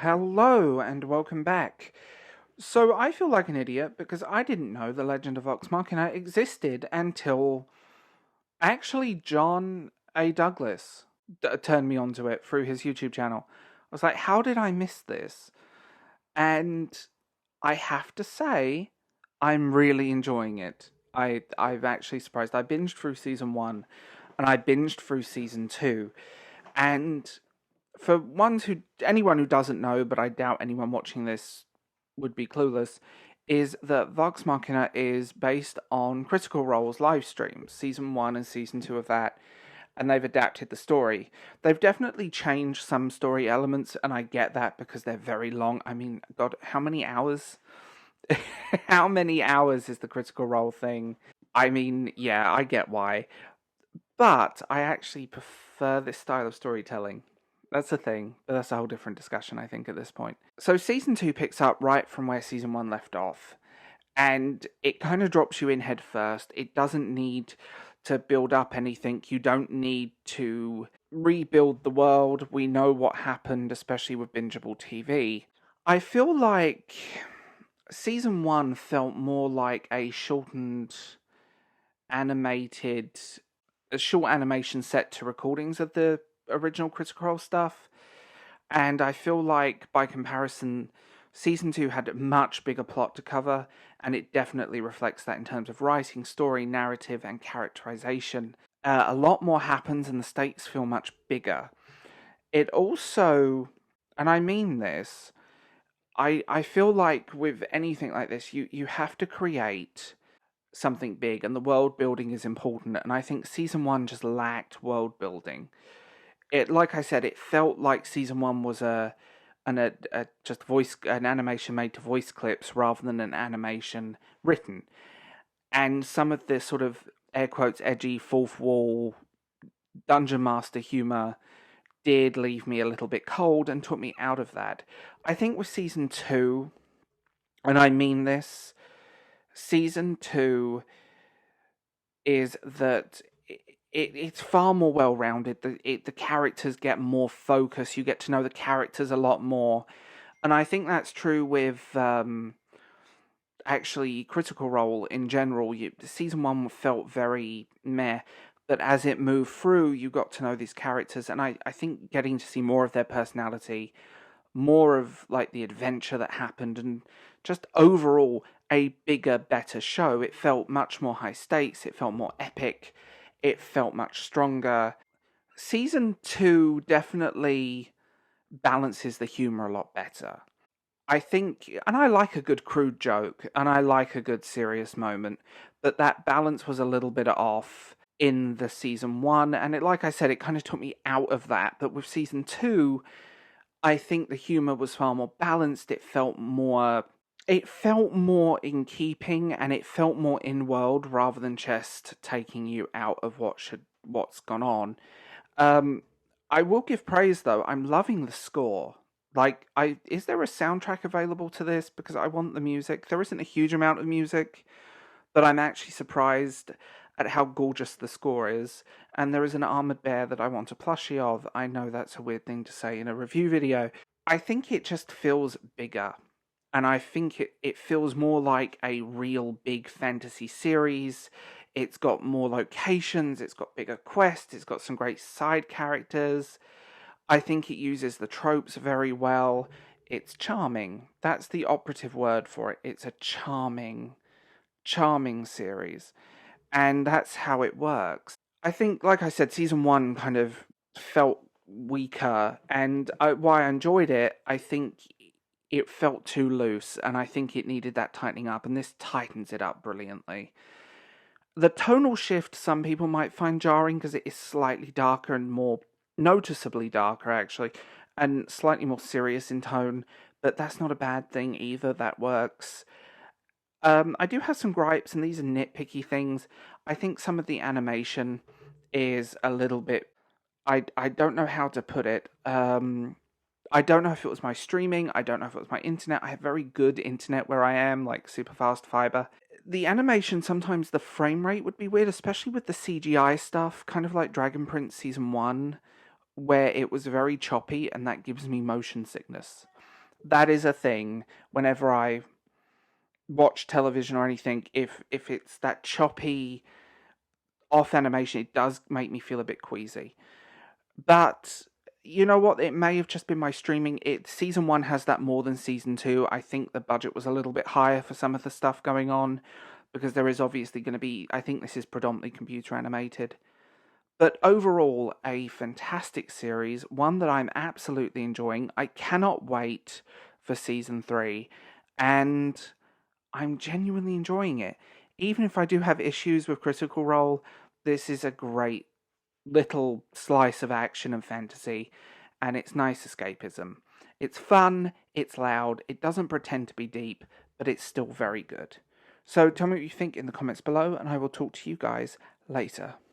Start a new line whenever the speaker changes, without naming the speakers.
Hello and welcome back. So I feel like an idiot because I didn't know the Legend of Vox Machina existed until actually John A. Douglas turned me onto it through his YouTube channel. I was like, how did I miss this? And I have to say, I'm really enjoying it. I've actually surprised. I binged through season 1 and I binged through season 2, and for anyone who doesn't know, but I doubt anyone watching this would be clueless, is that Vox Machina is based on Critical Role's live streams, season 1 and season 2 of that, and they've adapted the story. They've definitely changed some story elements, and I get that because they're very long. I mean, God, how many hours? How many hours is the Critical Role thing? I mean, yeah, I get why. But I actually prefer this style of storytelling. That's the thing, but that's a whole different discussion, I think, at this point. So season 2 picks up right from where season 1 left off, and it kind of drops you in head first. It doesn't need to build up anything. You don't need to rebuild the world. We know what happened, especially with bingeable TV. I feel like season 1 felt more like a shortened animated a short animation set to recordings of the original Critical Role stuff, and I feel like by comparison, season 2 had a much bigger plot to cover, and it definitely reflects that in terms of writing, story, narrative, and characterization. A lot more happens, and the stakes feel much bigger. It also, and I mean this, I feel like with anything like this, you have to create something big, and the world building is important. And I think season 1 just lacked world building. It, like I said, it felt like season 1 was just an animation made to voice clips rather than an animation written. And some of this sort of air quotes edgy fourth wall dungeon master humor did leave me a little bit cold and took me out of that. I think with season 2, and I mean this, season 2 is that it's far more well-rounded. The characters get more focus. You get to know the characters a lot more. And I think that's true with actually Critical Role in general. Season 1 felt very meh, but as it moved through, you got to know these characters. And I think getting to see more of their personality, more of like the adventure that happened, and just overall a bigger, better show. It felt much more high stakes, it felt more epic, it felt much stronger. Season 2 definitely balances the humor a lot better. I think, and I like a good crude joke, and I like a good serious moment, but that balance was a little bit off in the season 1, and like I said, it kind of took me out of that. But with season 2, I think the humor was far more balanced. It felt more in keeping, and it felt more in world rather than just taking you out of what's gone on. Um, I will give praise though. I'm loving the score. Like, is there a soundtrack available to this? Because I want the music. There isn't a huge amount of music, but I'm actually surprised at how gorgeous the score is. And there is an armored bear that I want a plushie of. I know that's a weird thing to say in a review video. I think it just feels bigger. And I think it feels more like a real big fantasy series. It's got more locations, it's got bigger quests, it's got some great side characters. I think it uses the tropes very well. It's charming. That's the operative word for it. It's a charming series. And that's how it works. I think, like I said, season 1 kind of felt weaker, and why I enjoyed it, I think it felt too loose, and I think it needed that tightening up, and this tightens it up brilliantly. The tonal shift some people might find jarring because it is slightly darker and more noticeably darker, actually, and slightly more serious in tone, but that's not a bad thing either. That works. I do have some gripes, and these are nitpicky things. I think some of the animation is a little bit. I don't know how to put it. I don't know if it was my streaming. I don't know if it was my internet. I have very good internet where I am, like super fast fiber. The animation, sometimes the frame rate would be weird, especially with the CGI stuff, kind of like Dragon Prince Season 1, where it was very choppy, and that gives me motion sickness. That is a thing whenever I watch television or anything. If it's that choppy off animation, it does make me feel a bit queasy. But you know what? It may have just been my streaming. Season one has that more than season two. I think the budget was a little bit higher for some of the stuff going on because there is obviously going to be. I think this is predominantly computer animated. But overall, a fantastic series, one that I'm absolutely enjoying. I cannot wait for season three, and I'm genuinely enjoying it. Even if I do have issues with Critical Role, this is a great little slice of action and fantasy, and it's nice escapism. It's fun, it's loud, it doesn't pretend to be deep, but it's still very good. So tell me what you think in the comments below, and I will talk to you guys later.